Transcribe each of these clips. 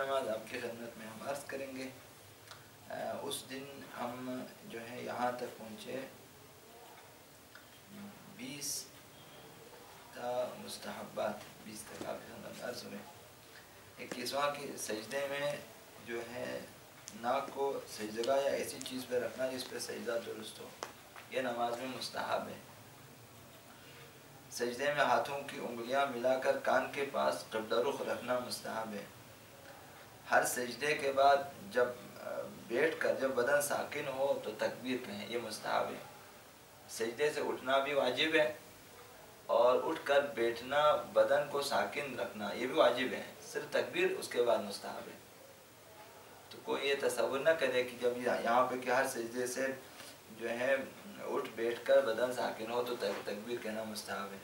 نماز آپ کی خدمت میں ہم عرض کریں گے۔ اس دن ہم جو ہے یہاں تک پہنچے 20 تا مستحبات، 20 تک آپ کی خدمت عرض ہوئے۔ 21واں کے سجدے میں جو ہے ناک کو سجدگاہ یا ایسی چیز پہ رکھنا جس پہ سجدہ درست ہو، یہ نماز میں مستحب ہے۔ سجدے میں ہاتھوں کی انگلیاں ملا کر کان کے پاس قبلہ رخ رکھنا مستحب ہے۔ ہر سجدے کے بعد جب بیٹھ کر جب بدن ساکن ہو تو تکبیر کہیں، یہ مستحب ہے۔ سجدے سے اٹھنا بھی واجب ہے اور اٹھ کر بیٹھنا بدن کو ساکن رکھنا یہ بھی واجب ہے، صرف تکبیر اس کے بعد مستحب ہے۔ تو کوئی یہ تصور نہ کرے کہ جب یہاں پہ کہ ہر سجدے سے جو ہے اٹھ بیٹھ کر بدن ساکن ہو تو تکبیر کہنا مستحب ہے،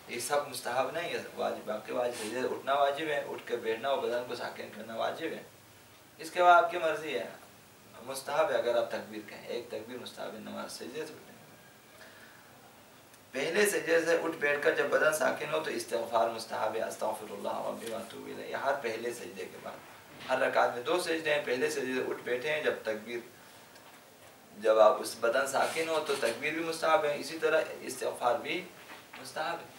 یہ سب مستحب نہیں ہے، واجب باقی واجب سجدے اٹھنا واجب ہے، اٹھ کے بیٹھنا اور بدن کو ساکن کرنا واجب ہے۔ اس کے بعد آپ کی مرضی ہے، مستحب ہے اگر آپ تکبیر کہیں، ایک تکبیر مستحب ہے نماز سجدے سے اٹھنے۔ پہلے سجدے سے اٹھ بیٹھ کر جب بدن ساکن ہو تو استغفار مستحب ہے، استغفر اللہ ربی واتوب الیہ، ہر پہلے سجدے کے بعد۔ ہر رکعت میں 2 سجدے ہیں، پہلے سجدے سے اٹھ بیٹھے ہیں جب آپ اس بدن ساکن ہو تو تکبیر بھی مستحب ہے، اسی طرح استغفار بھی مستحب ہے۔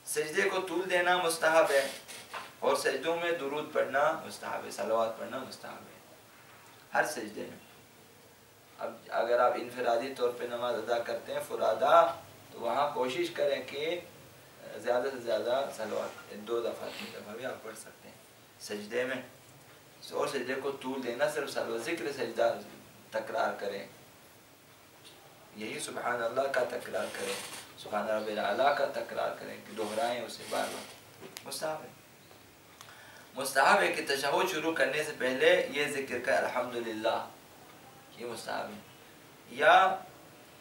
سجدے کو طول دینا مستحب ہے اور سجدوں میں درود پڑھنا مستحب ہے، صلوات پڑھنا مستحب ہے ہر سجدے میں۔ اب اگر آپ انفرادی طور پہ نماز ادا کرتے ہیں فرادا تو وہاں کوشش کریں کہ زیادہ سے زیادہ صلوات 2 دفعہ 3 دفعہ بھی آپ پڑھ سکتے ہیں سجدے میں، اور سجدے کو طول دینا صرف ذکر سجدہ تکرار کریں، یہی سبحان اللہ کا تکرار کریں، سبحان رب الاعلیٰ کا تکرار کریں کہ دہرائیں اسے بار بار، مستحب ہے۔ مستحب ہے کہ تشہد شروع کرنے سے پہلے یہ ذکر کا الحمدللہ، یہ مستحب ہے، یا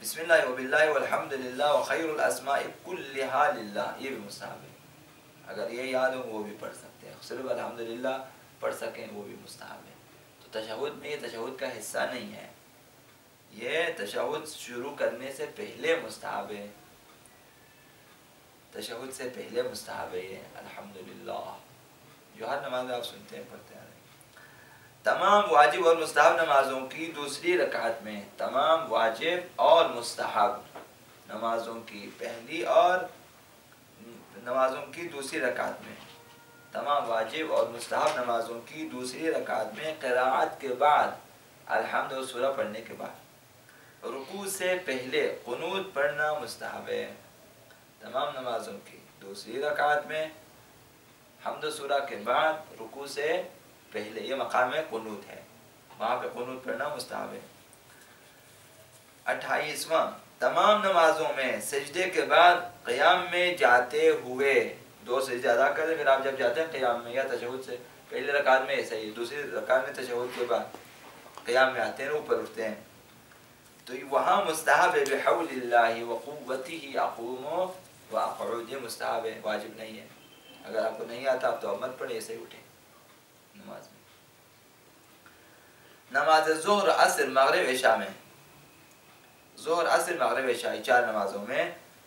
بسم اللہ وباللہ والحمدللہ وخیر الاسماء کلھا للہ، یہ بھی مستحب ہے۔ اگر یہ یاد ہو وہ بھی پڑھ سکتے ہیں، صرف الحمدللہ پڑھ سکیں وہ بھی مستحب ہے۔ تو تشہد میں یہ تشہد کا حصہ نہیں ہے، یہ تشہد شروع کرنے سے پہلے مستحب ہے، تشہد سے پہلے مستحب ہے یہ الحمدللہ، جو ہر نماز میں آپ سنتے ہیں پڑھتے ہیں۔ تمام واجب اور مستحب نمازوں کی دوسری رکعت میں، تمام واجب اور مستحب نمازوں کی پہلی اور نمازوں کی دوسری رکعت میں، تمام واجب اور مستحب نمازوں کی دوسری رکعت میں قراءت کے بعد الحمد و سورہ پڑھنے کے بعد رکوع سے پہلے قنوت پڑھنا مستحب ہے۔ تمام نمازوں کی دوسری رکعت میں حمد و سورہ کے بعد رکوع سے پہلے، یہ مقام قنوت ہے، وہاں پہ قنوت پڑھنا مستحب ہے۔ 28واں، تمام نمازوں میں سجدے کے بعد قیام میں جاتے ہوئے 2 سجدے ادا کریں، پھر آپ جب جاتے ہیں قیام میں یا تشہد سے پہلے رکعت میں ایسا ہی، دوسری رکعت میں تشہد کے بعد قیام میں آتے ہیں، اوپر اٹھتے ہیں، تو وہاں مستحب ہے بحول اللہ وقوتہ اقوم واقعد، یہ مستحب ہے، واجب نہیں ہے۔ اگر آپ کو نہیں آتا آپ تو اب مت پڑھیں، ایسے ہی اٹھیں نماز میں۔ نماز ظہر عصر مغرب عشاء میں، ظہر عصر مغرب عشاء 4 نمازوں میں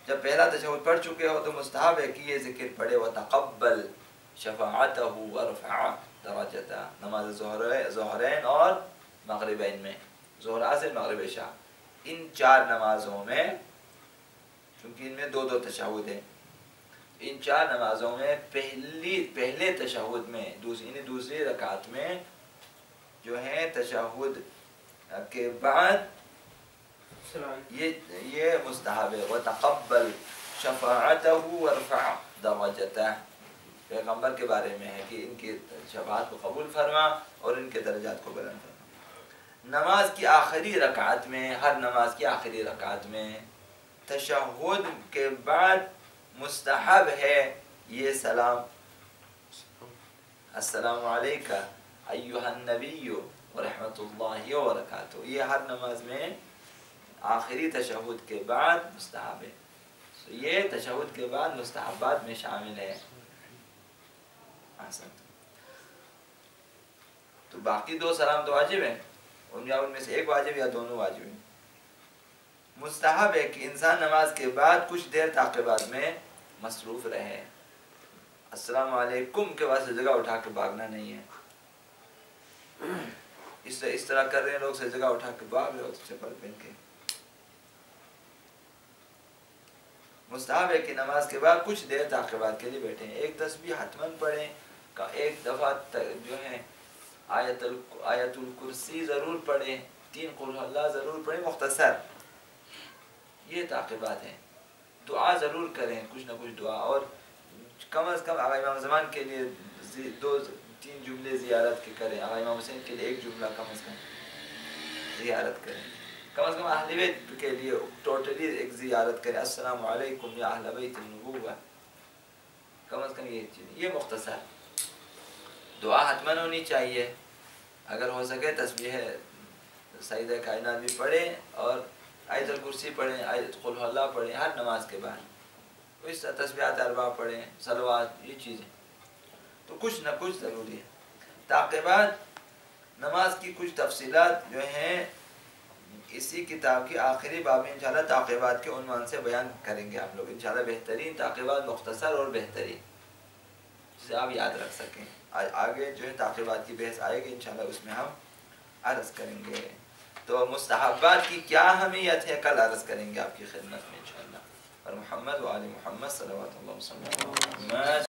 جب پہلا تشہد پڑھ چکے ہو تو مستحب ہے کہ یہ ذکر پڑھے وتقبل شفاعتہ ورفع درجتہ، نماز ظہرین اور مغربین میں، ظہر عصر مغرب عشاء، ان 4 نمازوں میں، چونکہ ان میں 2 تشہد ہیں، ان 4 نمازوں میں پہلے تشہد میں دوسری رکعت میں جو ہے تشہد کے بعد یہ مستحب ہے وتقبل شفاعتہ وارفع درجتہ، پیغمبر کے بارے میں ہے کہ ان کی شفاعت کو قبول فرما اور ان کے درجات کو بلند فرما۔ نماز کی آخری رکعت میں، ہر نماز کی آخری رکعت میں تشہد کے بعد مستحب ہے یہ سلام، السلام علیکہ ایہا النبی ورحمۃ اللہ وبرکاتہ، یہ ہر نماز میں آخری تشہد کے بعد مستحب ہے، یہ تشہد کے بعد مستحبات میں شامل ہے۔ تو باقی 2 سلام تو واجب ہیں، ان میں سے ایک واجب یا دونوں واجب ہیں۔ مستحب ہے کہ انسان نماز کے بعد کچھ دیر تعقیبات میں مصروف رہے، السلام علیکم کے بعد سجدہ اٹھا کے بھاگنا نہیں ہے. اس طرح کر رہے ہیں لوگ, سجدہ اٹھا کے بھاگ رہے ہو چپل پہن کے. مستحب ہے کہ نماز کے بعد کچھ دیر تعقیبات کے لیے بیٹھیں, ایک تسبیح حتماً پڑھیں, ایک دفعہ جو ہے آیت الکرسی ضرور پڑھیں, 3 قل اللہ ضرور پڑھیں مختصر. یہ تعقیبات ہیں. دعا ضرور کریں, کچھ نہ کچھ دعا, اور کم از کم آقا امام زمان کے لیے 2-3 جملے زیارت کے کریں, آقا امام حسین کے لیے 1 جملہ کم از کم زیارت کریں, کم از کم اہل بیت کے لیے ٹوٹلی ایک زیارت کریں, السلام علیکم یا اہل بیت النبوہ, کم از کم یہ چیز. یہ مختصر دعا حتماً ہونی چاہیے. اگر ہو سکے تسبیح سجدہ کائنات بھی پڑھیں, اور آیت الکرسی پڑھیں, آیت قل اللہ پڑھیں ہر نماز کے بعد, اس تسبیحات 4 پڑھیں, صلوات, یہ چیزیں تو کچھ نہ کچھ ضروری ہے. تعقیبات نماز کی کچھ تفصیلات جو ہیں اسی کتاب کی آخری باب میں انشاءاللہ تعقیبات کے عنوان سے بیان کریں گے آپ لوگ انشاءاللہ. بہترین تعقیبات, مختصر اور بہترین, جسے آپ یاد رکھ سکیں. آگے جو ہے تعقیبات کی بحث آئے گی انشاءاللہ, اس میں ہم عرض کریں گے. تو مستحبات کی کیا اہمیت ہے کل عرض کریں گے آپ کی خدمت میں انشاءاللہ. اور محمد و آل محمد صلوات اللہ وسلم.